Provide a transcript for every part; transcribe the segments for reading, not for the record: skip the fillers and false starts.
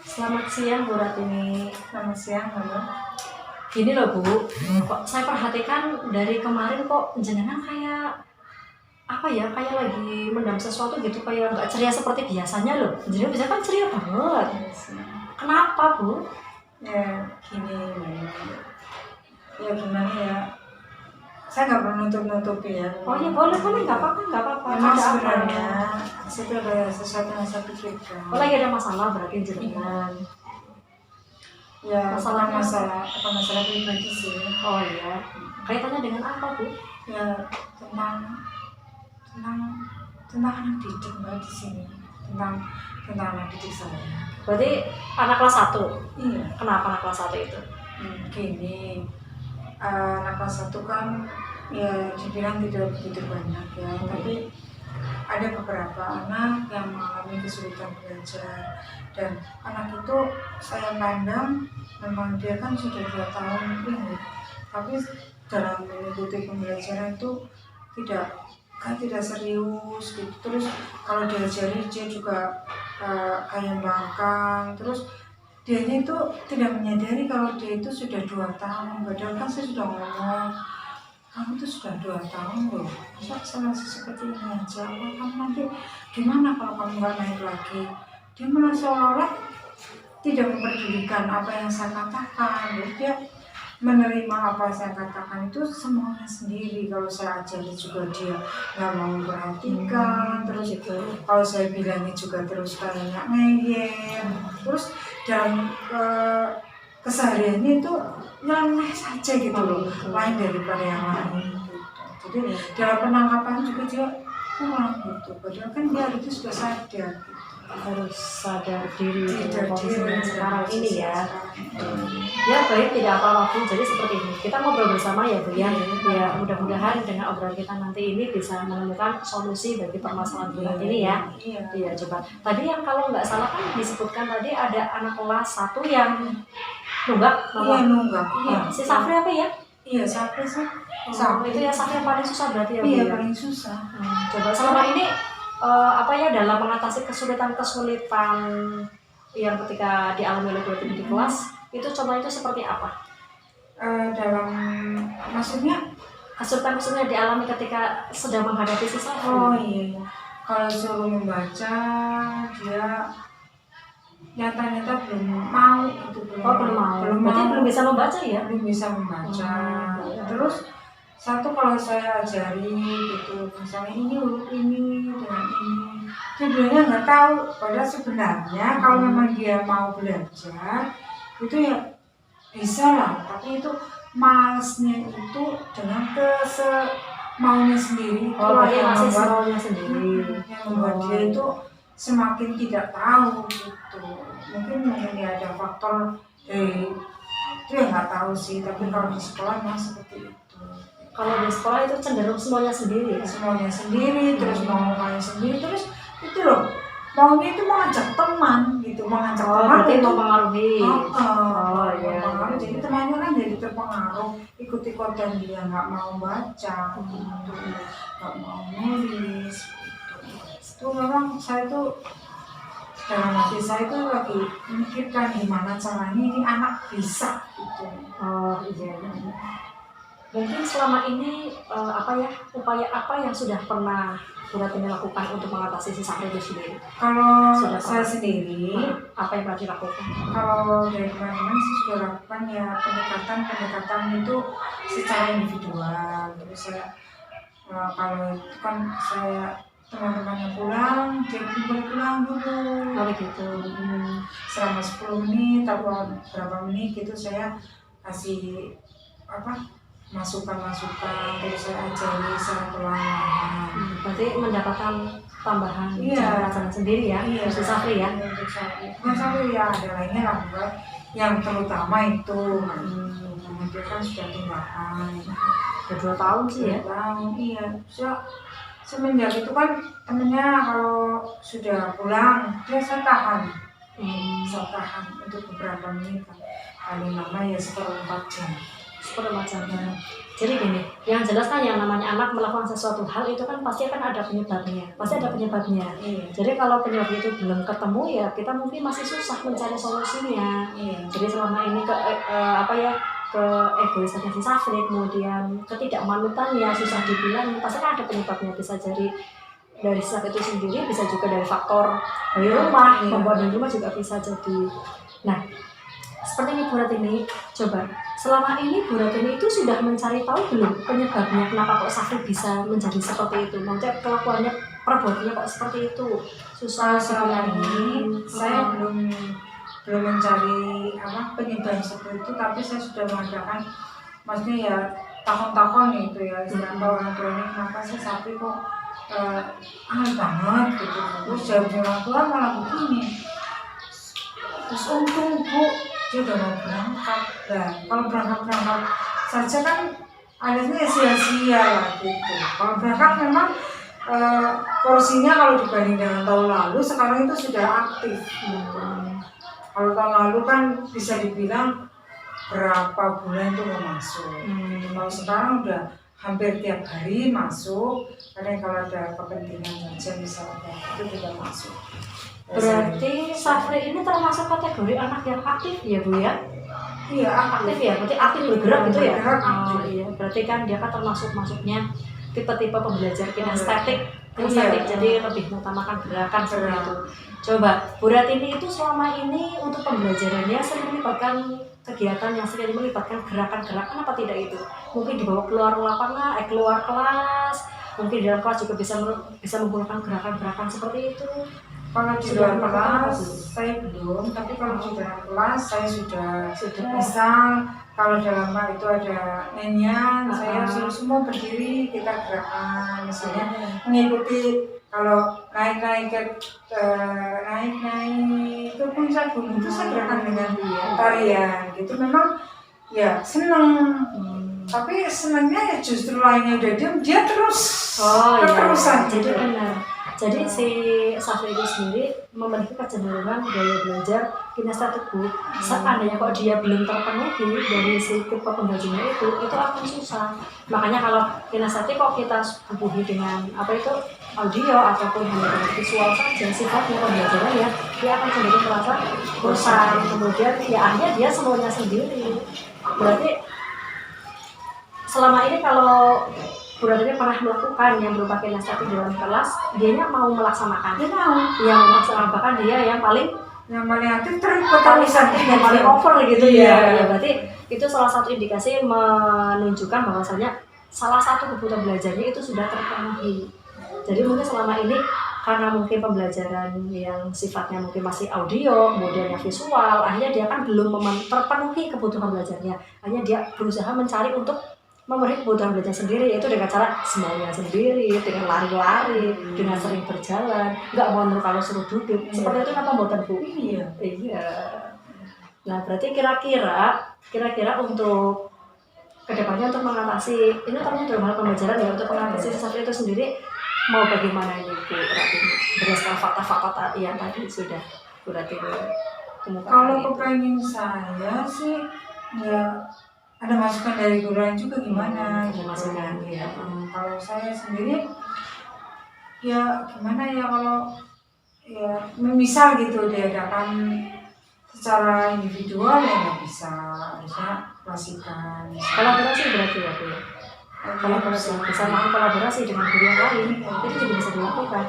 Selamat siang Bu Ratini. Selamat siang, halo. Gini loh Bu, kok saya perhatikan dari kemarin kok jenengan kayak apa ya, kayak lagi mendam sesuatu gitu, kayak nggak ceria seperti biasanya loh. Jenengan biasanya kan ceria banget. Kenapa Bu? Ya gini, ya gimana ya? Saya nggak perlu nutup-nutupi ya. Oh ya boleh, nggak apa-apa. Memang Ada apa? sebenarnya itu ada sesuatu yang saya pikirkan. Oh lagi ada masalah berarti jenengan. Ya Masalahnya masalah pribadi sih. Oh iya. Kaitannya dengan apa Bu? Ya tentang anak didik Mbak di sini. Tentang anak didik saya. Berarti anak kelas 1? Iya. Kenapa anak kelas 1 itu? Gini, anak kelas 1 kan ya dibilang tidak begitu banyak ya, tapi ada beberapa anak yang mengalami kesulitan belajar, dan anak itu saya pandang memang dia kan sudah 2 tahun ini, tapi dalam mengikuti pembelajaran itu tidak serius gitu. Terus kalau diajari dia juga kayak bangkang, terus dianya itu tidak menyadari kalau dia itu sudah 2 tahun, padahal kan saya sudah ngomong, kamu tuh sudah 2 tahun loh, masa saya masih seperti ini aja, kamu nanti gimana kalau kamu nggak naik lagi. Dia malah seolah-olah tidak memperdulikan apa yang saya katakan, jadi dia menerima apa yang saya katakan itu semuanya sendiri. Kalau saya ajari juga dia nggak mau memperhatikan, terus itu kalau saya bilangnya juga terus kayaknya ngeyel, terus dalam kesehariannya itu nyeleneh saja gitu loh, lain daripada yang lain gitu. Jadi dalam penangkapan juga dia kurang gitu, padahal kan dia harusnya sudah sadar gitu. Harus sadar diri Diri sekarang ini ya. Ya baik, tidak apa-apa Bu. Jadi seperti ini, kita ngobrol bersama ya Bu ya. Ya mudah-mudahan dengan obrolan kita nanti ini bisa menemukan solusi bagi permasalahan Bu ini ya. Iya coba. Tadi yang kalau nggak salah kan disebutkan tadi ada anak kelas 1 yang nunggak. Iya. Si Safri apa ya? Iya, Safri sih. Itu ya Safri yang paling susah berarti ya Bu. Iya, ya? paling susah. Coba selama ini dalam mengatasi kesulitan yang ketika dialami oleh Bu Ratini di kelas itu contohnya itu seperti apa? Dalam maksudnya Kesulitan dialami ketika sedang menghadapi siswa. Oh iya, kalau suruh membaca dia nyata belum mau gitu, Belum mau. Belum bisa membaca ya? Belum bisa membaca. Terus satu, kalau saya ajari gitu, misalnya ini huruf ini dengan ini, dia bilangnya nggak tahu. Padahal sebenarnya kalau memang dia mau belajar itu ya bisa lah, tapi itu malesnya itu dengan maunya sendiri. Yang masih maunya sendiri. Yang membuat dia itu semakin tidak tahu gitu. Mungkin ya ada faktor dari itu yang nggak tahu sih, tapi kalau di sekolah memang seperti itu. Kalau di sekolah itu cenderung semuanya sendiri. Semuanya sendiri, terus mau main sendiri, terus itu loh, maunya itu mengajak teman gitu, mengajak teman berarti itu mempengaruhi. Iya. Jadi temannya kan jadi terpengaruh, ikut-ikutan dia nggak mau baca, gitu, nggak mau nulis. Itu memang saya tuh dalam hati saya itu lagi memikirkan gimana caranya ini anak bisa gitu. Iya. Mungkin selama ini upaya apa yang sudah pernah Bu Ratini lakukan untuk mengatasi si Safri itu sendiri? Kalau saya sendiri, apa yang pernah dilakukan? Kalau dari teman-teman sih sudah lakukan ya pendekatan itu secara individual. Terus saya kalau itu kan saya teman-temannya pulang, dia boleh pulang dulu. Gitu. Selama 10 menit atau berapa menit gitu saya kasih masukan, terus saya ajari secara perlahan. Berarti mendapatkan tambahan pelajaran sendiri ya, untuk Safri ya? Untuk Safri ya ada lainnya lah, yang terutama itu. Dia kan sudah tinggalkan. Sudah 2 tahun sih ya? 2 tahun, iya. Semenjak itu kan temennya kalau sudah pulang, saya tahan. Saya tahan untuk beberapa menit kan. Paling lama ya 1/4 jam. peremajaan. Jadi gini, yang jelas kan yang namanya anak melakukan sesuatu hal itu kan pasti akan ada penyebabnya, pasti ada penyebabnya. Iya. Jadi kalau penyebab itu belum ketemu ya kita mungkin masih susah mencari solusinya. Iya. Jadi selama ini ke egoisannya si Safri, kemudian ketidakmanutannya susah dibilang, pasti kan ada penyebabnya. Bisa jadi dari sifat itu sendiri, bisa juga dari faktor dari rumah, Iya. membuat dari rumah juga bisa jadi. Nah, seperti ini Bu Ratini, coba selama ini Bu Ratini itu sudah mencari tahu belum penyebabnya kenapa kok Safri bisa menjadi seperti itu? Maksudnya kelakuannya, perbuatannya kok seperti itu? Susah Selama ini dibilangin. saya belum mencari penyebab seperti itu, tapi saya sudah mengadakan, maksudnya ya takon-takon itu ya, siapa orang tuanya kenapa sih Safri kok aneh banget gitu. Terus jawabnya orang tua malah begini, terus untung Bu dia udah mau berangkat. Nah, kalau berangkat saja kan akhirnya sia-sia lah gitu. Kalau berangkat memang porsinya kalau dibanding dengan tahun lalu sekarang itu sudah aktif gitu. Kalau tahun lalu kan bisa dibilang berapa bulan itu mau masuk. Kalau sekarang udah hampir tiap hari masuk. Kadang kalau ada kepentingan saja misalnya itu juga masuk. Berarti Safri ini termasuk kategori anak yang aktif ya Bu ya? Iya, Aktif ya, berarti aktif bergerak gitu ya? Bergerak, Oh aktif. iya, berarti kan dia kan masuknya tipe-tipe pembelajar kinestetik, Iya. jadi lebih mengutamakan gerakan seperti itu. Coba, Bu Ratini itu selama ini untuk pembelajarannya sering melibatkan kegiatan yang sering melibatkan gerakan-gerakan apa tidak itu? Mungkin dibawa keluar lapangan, keluar kelas, mungkin di dalam kelas juga bisa menggunakan gerakan-gerakan seperti itu. Kalau di Sudah dalam melakukan kelas apa, Bu? saya belum, tapi kalau di dalam kelas saya sudah Sudah. misal kalau dalam hal itu ada nyanyian, saya Ah. suruh semua berdiri, kita gerakan, misalnya mengikuti kalau naik ke puncak gunung itu saya gerakan dengan tarian gitu. Memang ya seneng, tapi senangnya ya justru lainnya udah diam, dia terus Oh iya, keterusan jadi gitu. benar. Jadi si Safri itu sendiri memiliki kecenderungan gaya belajar kinestetik Bu. Seandainya kok dia belum terpenuhi dari si tipe pembelajarnya itu akan susah. Makanya kalau kinestetik kok kita hubungi dengan audio ataupun hanya dengan visual saja, sifatnya pembelajarannya dia akan cenderung merasa bosan. Kemudian ya akhirnya dia semuanya sendiri. Berarti selama ini kalau Bu Ratini pernah melakukan yang berupa kinestetik dalam kelas, dianya mau melaksanakan. Dia mau Yang melaksanakan, bahkan dia yang paling aktif keterusan yang paling over gitu Iya. ya. Berarti itu salah satu indikasi menunjukkan bahwasanya salah satu kebutuhan belajarnya itu sudah terpenuhi. Jadi mungkin selama ini karena mungkin pembelajaran yang sifatnya mungkin masih audio, kemudian yang visual, akhirnya dia kan belum terpenuhi kebutuhan belajarnya. Akhirnya dia berusaha mencari untuk memenuhi kebutuhan belajar sendiri, yaitu dengan cara semuanya sendiri, dengan lari-lari, dengan sering berjalan, nggak mau kalau suruh duduk. Seperti itu apa buatan Bu? Iya. Iya. Nah berarti kira-kira untuk kedepannya untuk mengatasi ini termasuk dalam hal pembelajaran ya, untuk mengatasi Safri itu sendiri mau bagaimana ini Bu Ratini berdasarkan fakta-fakta yang tadi sudah Bu Ratini kemukakan. Kalau itu. kepengen saya sih ya ada masukan dari guruan juga gimana Ada gitu. masukan, ya. Kalau saya sendiri ya gimana ya, kalau ya misal gitu diadakan secara individual ya nggak bisa, harusnya klasikan. Kolaborasi berarti ya Bu ya? Kolaborasi, kesamaan kolaborasi dengan guru yang lain itu juga bisa dilakukan.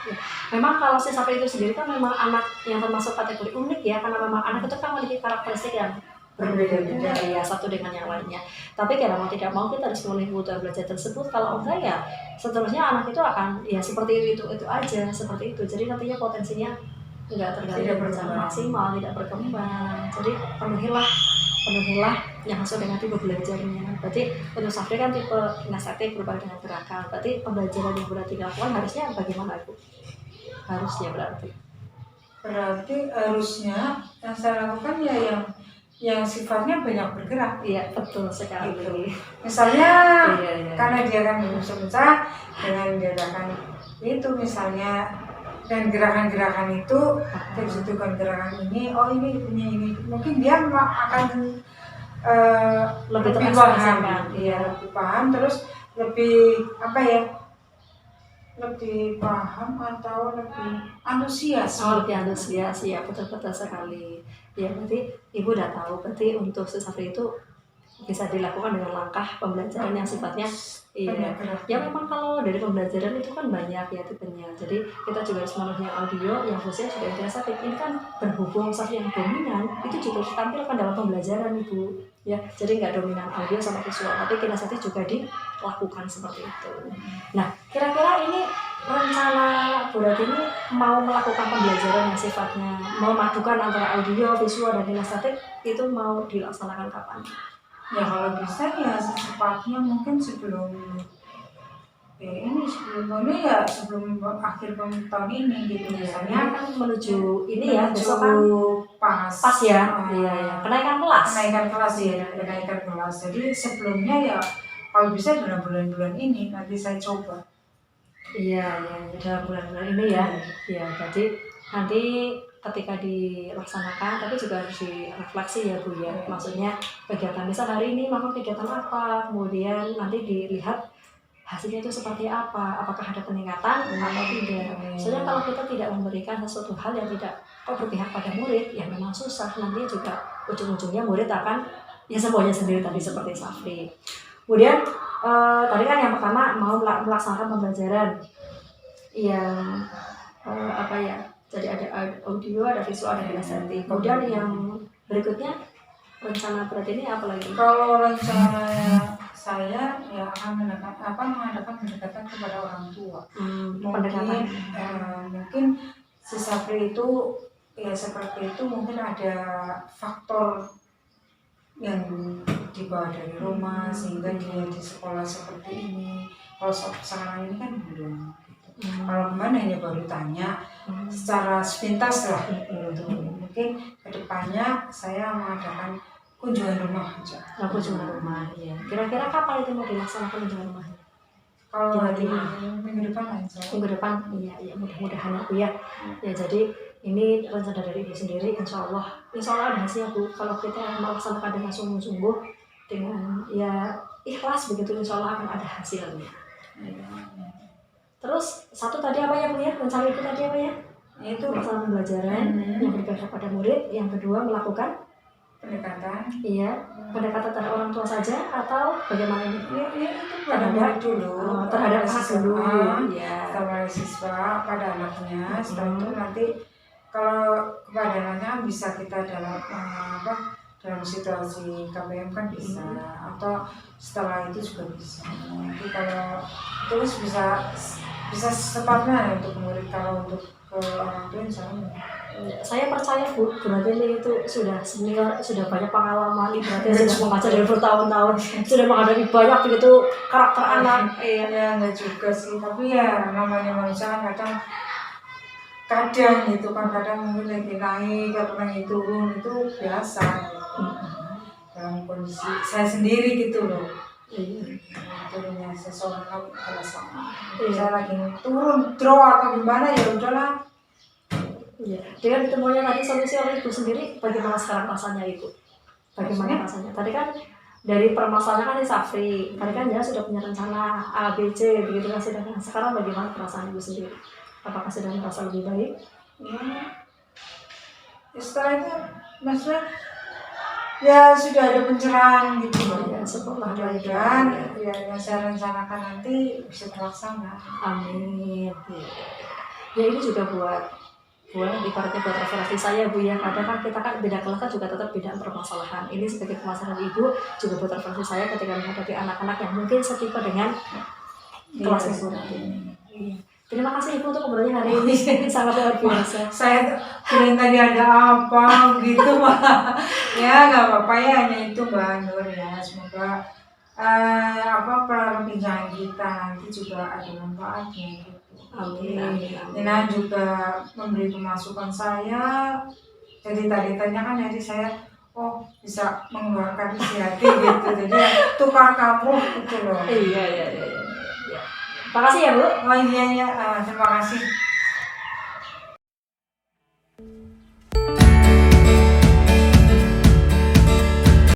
Ya. Memang kalau si Safri itu sendiri kan memang anak yang termasuk kategori unik ya, karena memang anak itu kan memiliki karakteristik yang berbeda-beda ya satu dengan yang lainnya. Tapi kalau mau tidak mau kita harus memenuhi kebutuhan belajar tersebut. Kalau enggak ya seterusnya anak itu akan ya seperti itu aja, seperti itu. Jadi nantinya potensinya enggak tergali berjalan maksimal, tidak berkembang. Jadi penuhilah yang sesuai dengan tipe belajarnya. Berarti untuk Safri kan tipe kinestetik berubah dengan gerakan. Berarti pembelajaran yang berarti dilakukan harusnya bagaimana Bu? Harusnya berarti harusnya yang saya lakukan ya yang sifatnya banyak bergerak. Iya betul sekali. Gitu. Misalnya iya. karena dia kan berusaha dengan gerakan itu misalnya, dan gerakan-gerakan itu terus itu kan gerakan ini, oh ini punya ini, mungkin dia akan Lebih lebih paham, terekspresikan. iya lebih paham, terus lebih apa ya, lebih paham atau lebih antusias. Oh, lebih antusias, ya betul-betul sekali. Ya berarti ibu udah tahu, berarti untuk sesafri itu bisa dilakukan dengan langkah pembelajaran yang sifatnya iya. Ya memang kalau dari pembelajaran itu kan banyak ya tipenya. Jadi kita juga harus memenuhi yang audio, yang visual juga yang kinestetik. Ini kan berhubung satu yang dominan itu juga ditampilkan dalam pembelajaran ibu. Ya, jadi nggak dominan audio sama visual, tapi kinestetik juga dilakukan seperti itu. Nah, kira-kira ini rencana Bu Rati ini mau melakukan pembelajaran yang sifatnya memadukan antara audio, visual, dan kinestetik itu mau dilaksanakan kapan? Ya kalau bisa ya secepatnya, mungkin sebelum sebelum akhir tahun ini gitu. Misalnya kan menuju ini ya, besok kan pas ya, iya, kenaikan kelas ya, kenaikan kelas. Jadi sebelumnya ya kalau bisa dalam bulan-bulan ini nanti saya coba. Iya, dalam bulan-bulan ini ya. Ya, jadi nanti ketika dilaksanakan, tapi juga harus direfleksi ya Bu ya. Maksudnya kegiatan misal hari ini maka kegiatan apa, kemudian nanti dilihat hasilnya itu seperti apa, apakah ada peningkatan atau tidak. Soalnya kalau kita tidak memberikan sesuatu hal yang tidak berpihak pada murid, ya memang susah. Nanti juga ujung-ujungnya murid akan ya semuanya sendiri tadi seperti Safri. Kemudian tadi kan yang pertama mau melaksanakan pembelajaran yang apa ya, jadi ada audio, ada visual, ada kinestetik. Kemudian yang berikutnya rencana berarti ini apa lagi? Kalau rencana saya ya akan mengadakan pendekatan kepada orang tua. Mungkin si Safri itu ya seperti itu, mungkin ada faktor yang dibawa dari rumah sehingga dia di sekolah seperti ini. Kalau sekarang ini kan belum. Kalau kemarin hanya baru tanya secara sepintas lah gitu. Mungkin kedepannya saya mengadakan kunjungan rumah aja. Kunjungan rumah, ya. Kira-kira kapan itu mau dilaksanakan kunjungan rumahnya? Kalau minggu depan aja. Minggu depan, iya mudah-mudahan aku ya. Ya jadi ini rencana dari ibu sendiri, insya Allah ada hasilnya Bu. Kalau kita melaksanakan dengan sungguh-sungguh, dengan ya ikhlas begitu, insya Allah akan ada hasilnya. Terus satu tadi apa ya Bu ya? Rencana itu tadi apa ya? Yaitu melaksanakan pembelajaran yang berpihak pada murid. Yang kedua melakukan pendekatan. Iya, pendekatan terhadap orang tua saja atau bagaimana ini? Iya itu terhadap dulu. Terhadap anak dulu. Setelah siswa pada anaknya. Setelah itu nanti kalau kepada anaknya bisa kita dalam situasi KBM kan bisa, atau setelah itu juga bisa. Nanti kalau terus bisa secepatnya untuk murid, kalau untuk ke orang tua misalnya. Saya percaya Bu, berarti itu sudah senior, sudah banyak pengalaman, berarti sudah mengajar dari bertahun-tahun, sudah menghadapi banyak begitu karakter anak. Iya, enggak juga sih, tapi ya namanya manusia kan kadang gitu kan, kadang mungkin lagi naik, kadang lagi turun, itu biasa gitu. Dalam kondisi saya sendiri gitu loh. Turunnya seseorang adalah sama. Saya lagi turun, draw atau gimana ya udahlah. Iya. Dengan ditemunya tadi solusi oleh ibu sendiri, bagaimana sekarang rasanya ibu? Bagaimana rasanya? Tadi kan dari permasalahan kan di Safri, tadi kan dia sudah punya rencana A, B, C, begitu kan. Sekarang bagaimana perasaan ibu sendiri? Apakah sudah merasa lebih baik? Ya, setelah itu maksudnya ya sudah ada pencerahan gitu loh. Ya, syukurlah mudah-mudahan ya yang saya rencanakan nanti bisa terlaksana. Amin. Ya ini juga buat ibaratnya buat referensi saya Bu ya. Kadang kan kita kan beda kelas kan juga tetap beda permasalahan. Ini sebagai permasalahan ibu juga buat referensi saya ketika menghadapi anak-anak yang mungkin setipe dengan kelas ibu nanti. Terima kasih Ibu untuk ngobrolnya hari ini. Sangat luar biasa. Saya kirain tadi ada apa gitu Mbak. Ya nggak apa-apa ya, hanya itu Mbak Nur ya. Semoga perbincangan kita nanti juga ada manfaatnya gitu. Amin. Nina juga memberi pemasukan saya. Jadi tadi tanya kan, jadi saya bisa mengeluarkan isi hati gitu. Jadi tukar kamu gitu loh. Iya. Terima kasih ya Bu. Iya, terima kasih.